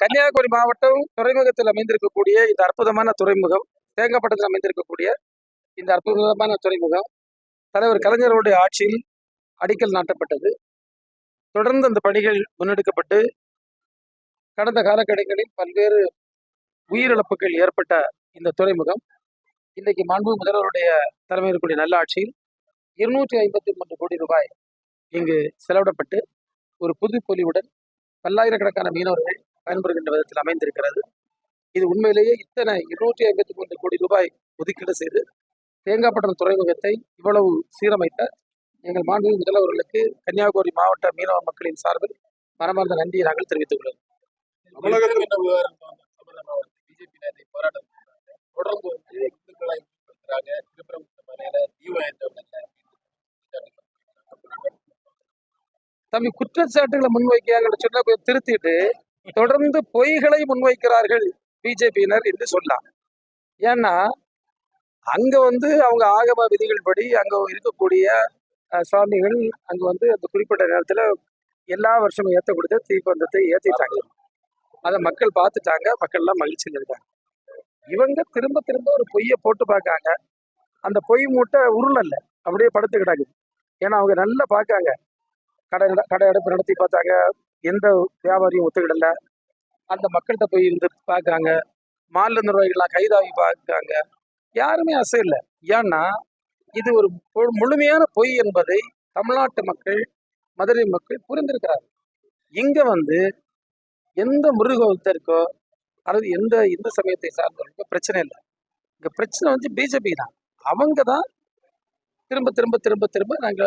கன்னியாகுமரி மாவட்டம் துறைமுகத்தில் அமைந்திருக்கக்கூடிய இந்த அற்புதமான துறைமுகம், தேங்காப்பட்டத்தில் அமைந்திருக்கக்கூடிய இந்த அற்புதமான துறைமுகம் தலைவர் கலைஞருடைய ஆட்சியில் அடிக்கல் நாட்டப்பட்டது. தொடர்ந்து அந்த பணிகள் முன்னெடுக்கப்பட்டு கடந்த காலகட்டங்களில் பல்வேறு உயிரிழப்புகள் ஏற்பட்ட இந்த துறைமுகம் இன்றைக்கு மாண்பு முதல்வருடைய தலைமையில் இருக்கக்கூடிய நல்ல ஆட்சியில் 253 கோடி ரூபாய் இங்கு செலவிடப்பட்டு ஒரு புது பொலிவுடன் பல்லாயிரக்கணக்கான மீனவர்கள் பயன்படுகின்ற விதத்தில் அமைந்திருக்கிறது. இது உண்மையிலேயே இத்தனை 253 கோடி ரூபாய் ஒதுக்கீடு செய்து தேங்காப்பட்டணம் துறைமுகத்தை இவ்வளவு சீரமைத்த எங்கள் மாண்பு முதல்வர்களுக்கு கன்னியாகுமரி மாவட்ட மீனவ மக்களின் சார்பில் மனமார்ந்த நன்றியை நாங்கள் தெரிவித்துக் கொள்கிறோம். தம்பி குற்றச்சாட்டுகளை முன்வைக்கிறார்கள் சொன்னா திருத்திட்டு தொடர்ந்து பொய்களை முன்வைக்கிறார்கள் பிஜேபியினர் என்று சொல்லலாம். ஏன்னா அங்க அவங்க ஆகம விதிகள் படி அங்க இருக்கக்கூடிய சுவாமிகள் அங்க அந்த குறிப்பிட்ட நேரத்துல எல்லா வருஷமும் ஏத்த கொடுத்த தீப்பந்தத்தை ஏத்திட்டாங்க. அதை மக்கள் பார்த்துட்டாங்க, மக்கள் எல்லாம் மகிழ்ச்சியில் இருக்காங்க. இவங்க திரும்ப திரும்ப ஒரு பொய்யை போட்டு பார்க்காங்க. அந்த பொய் மூட்டை உருளல்ல, அப்படியே படுத்து கிடாக்குது. ஏன்னா அவங்க நல்லா பார்க்காங்க, கடை அடைப்பு நடத்தி பார்த்தாங்க, எந்த வியாபாரியும் ஒத்துக்கிடல. அந்த மக்கள்கிட்ட போய் இருந்து பார்க்காங்க, மாநில நிர்வாகிகள்லாம் கைதாகி பார்க்காங்க, யாருமே அசையில்லை. ஏன்னா இது ஒரு முழுமையான பொய் என்பதை தமிழ்நாட்டு மக்கள், மதுரை மக்கள் புரிந்திருக்கிறார்கள். இங்க எந்த முருகத்தருக்கோ அல்லது எந்த இந்து சமயத்தை சார்ந்தவர்களுக்கோ பிரச்சனை இல்லை. இங்க பிரச்சனை பிஜேபி தான். அவங்க தான் திரும்ப திரும்ப திரும்ப திரும்ப நாங்க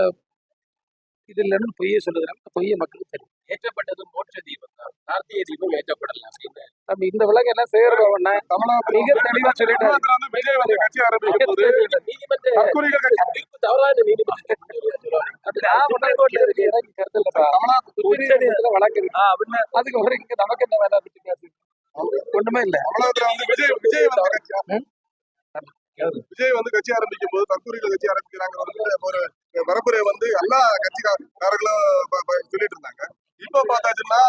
இதுல இருந்து பொய்யை சொல்லுகிறாங்க. பொய்யை மக்களுக்கு தெரியும். ஏற்றப்பட்டது மோட்ச தீபம் தான், கார்த்திகை தீபம் ஏற்றப்படல அப்படின்னு நம்ம இந்த விலங்கு என்ன செய்யறோம் மிக தெளிவா சொல்லிட்டாரு. தீர்ப்பு தவறான நீதிமன்றம் வழக்கு அதுக்கு ஒரு இங்க நமக்கு என்ன வேலை பேசு ஒண்ணுமே இல்ல. விஜய் கட்சி ஆரம்பிக்கும் போது தற்கூரிகள் கட்சி ஆரம்பிக்கிறாங்க ஒரு பரப்புரை எல்லா கட்சிக்காரர்களும் சொல்லிட்டு இருந்தாங்க. இப்ப பார்த்தாச்சுன்னா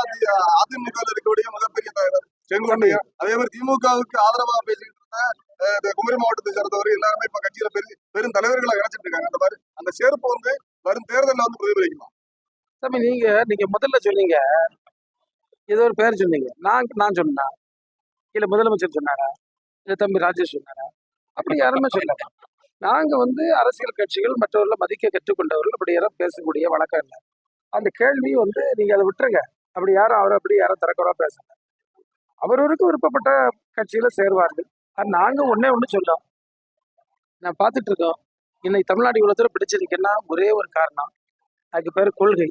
அதிமுக இருக்கக்கூடிய மிகப்பெரிய தலைவர் செங்கோட்டையன், அதே மாதிரி திமுகவுக்கு ஆதரவா பேசிக்கிட்டு இருந்த குமரி மாவட்டத்தை சேர்ந்தவர் எல்லாருமே இப்ப கட்சியில பெரும் தலைவர்களை இணைச்சிட்டு இருக்காங்க. அந்த மாதிரி அந்த சேர்ப்பு வரும் தேர்தலில் பிரதிபலிக்குமா? தம்பி நீங்க முதல்ல சொன்னீங்க, ஏதோ ஒரு பேர் சொன்னீங்க, நான் சொன்னா இல்ல முதலமைச்சர் சொன்னாரா இல்ல தம்பி ராஜேஷ் சொன்னாரா? அப்படி யாருமே சொல்லல. நாங்க அரசியல் கட்சிகள் மற்றவர்களை மதிக்க கற்றுக்கொண்டவர்கள் அப்படி யாரும் பேசக்கூடிய வழக்கம் இல்லை. அந்த கேள்வி நீங்க அதை விட்டுருங்க. அப்படி யாரும் அவர் அப்படி யாரும் தரக்குறவா பேசல. அவரவருக்கு விருப்பப்பட்ட கட்சியில சேருவார்கள். நாங்க ஒன்னே ஒண்ணு சொல்றோம், நான் பார்த்துட்டு இருக்கோம். இன்னைக்கு தமிழ்நாடு இவ்வளவு தூரம் பிடிச்சிருக்கேன்னா ஒரே ஒரு காரணம், அதுக்கு பேர் கொள்கை.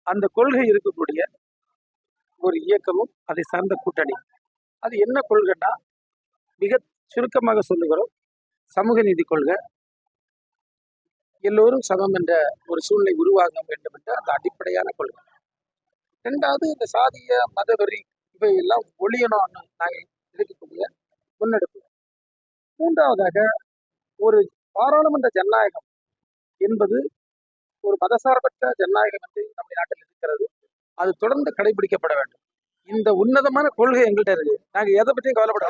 அந்த கொள்கை இருக்கக்கூடிய ஒரு இயக்கமும் அதை சார்ந்த கூட்டணி. அது என்ன கொள்கைன்னா, மிக சுருக்கமாக சொல்லுகிறோம், சமூக நீதி கொள்கை. எல்லோரும் சமம் என்ற ஒரு சூழ்நிலை உருவாக வேண்டும் என்ற அந்த அடிப்படையான கொள்கை. ரெண்டாவது, இந்த சாதிய மதவெறி இவையெல்லாம் ஒழியணும்னு நாங்கள் இருக்கக்கூடிய முன்னெடுப்பு. மூன்றாவதாக, ஒரு பாராளுமன்ற ஜனநாயகம் என்பது ஒரு மதசார்பற்ற ஜனநாயகம் என்று நம்முடைய நாட்டில் இருக்கிறது. அது தொடர்ந்து கடைபிடிக்கப்பட வேண்டும். இந்த உன்னதமான கொள்கை எங்கள்கிட்ட இருக்கு. நாங்கள் எதை பற்றியும் கவலைப்பட